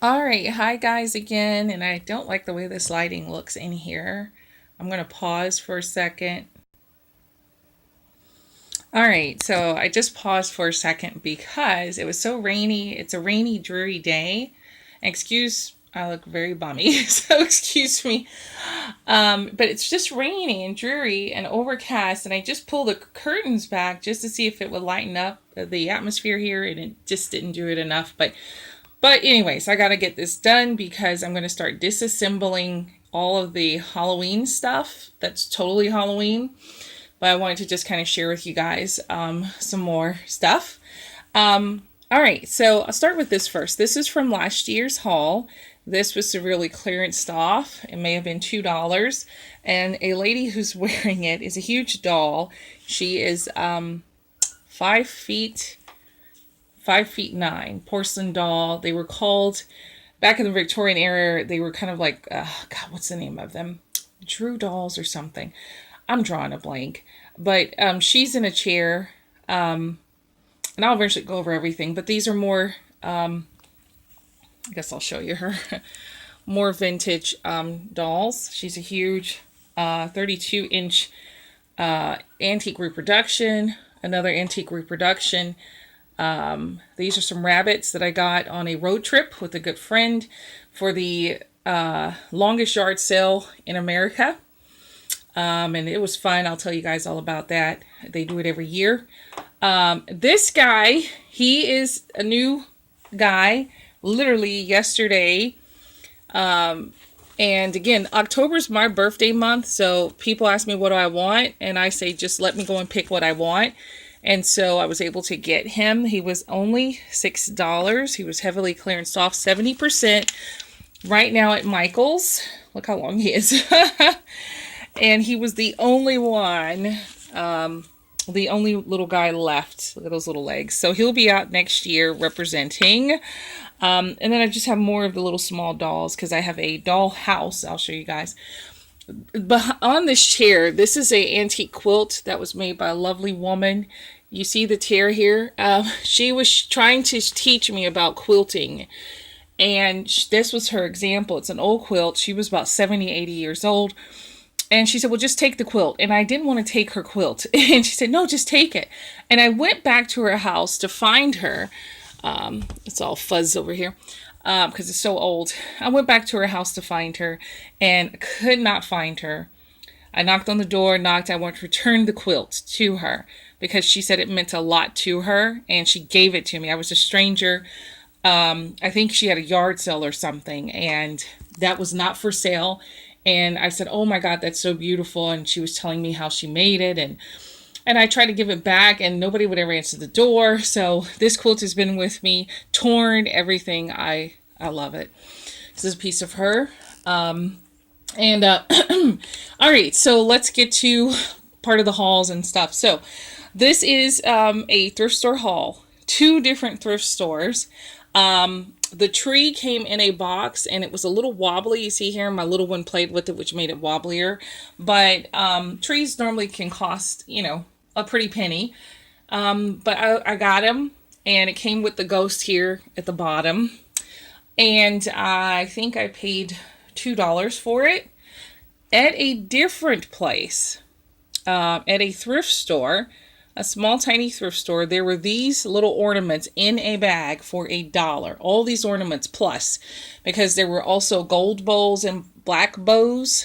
All right, hi guys again, and I don't like the way this lighting looks in here. I'm going to pause for a second. All right, so I just paused for a second because it was so rainy. It's a rainy, dreary day. Excuse, I look very bummy, so excuse me. But it's just rainy and dreary and overcast, and I just pulled the curtains back just to see if it would lighten up the atmosphere here, and it just didn't do it enough. But anyways, I got to get this done because I'm going to start disassembling all of the Halloween stuff that's totally Halloween. But I wanted to just kind of share with you guys some more stuff. All right, so I'll start with this first. This is from last year's haul. This was severely clearanced off. It may have been $2. And a lady who's wearing it is a huge doll. She is 5'9", porcelain doll. They were called, back in the Victorian era, they were kind of like, God, what's the name of them? Drew dolls or something. I'm drawing a blank. But she's in a chair. And I'll eventually go over everything. But these are more, I guess I'll show you her, more vintage dolls. She's a huge 32-inch antique reproduction. Another antique reproduction. These are some rabbits that I got on a road trip with a good friend for the longest yard sale in America. And it was fun. I'll tell you guys all about that. They do it every year. This guy, he is a new guy, literally yesterday. And again, October's my birthday month. So people ask me what do I want. And I say, just let me go and pick what I want. And so I was able to get him. He was only $6. He was heavily clearanced off 70% right now at Micheals. Look how long he is. And he was the only one, the only little guy left. Look at those little legs. So he'll be out next year representing. And then I just have more of the little small dolls because I have a doll house. I'll show you guys. But on this chair, this is a antique quilt that was made by a lovely woman. You see the tear here? She was trying to teach me about quilting. And this was her example. It's an old quilt. She was about 70, 80 years old. And she said, well, just take the quilt. And I didn't want to take her quilt. And she said, no, just take it. And I went back to her house to find her. It's all fuzz over here because it's so old. I went back to her house to find her and could not find her. I knocked on the door, I wanted to return the quilt to her because she said it meant a lot to her. And she gave it to me. I was a stranger. I think she had a yard sale or something. And that was not for sale. And I said, oh my God, that's so beautiful. And she was telling me how she made it. And I tried to give it back and nobody would ever answer the door. So this quilt has been with me, torn, everything. I love it. This is a piece of her. All right, so let's get to part of the hauls and stuff. So this is a thrift store haul, 2 different thrift stores. The tree came in a box and it was a little wobbly. You see here, my little one played with it, which made it wobblier. But trees normally can cost, a pretty penny. But I got them and it came with the ghost here at the bottom. And I think I paid $2 for it at a different place, at a thrift store. A small, tiny thrift store. There were these little ornaments in a bag for $1. All these ornaments plus, because there were also gold bowls and black bows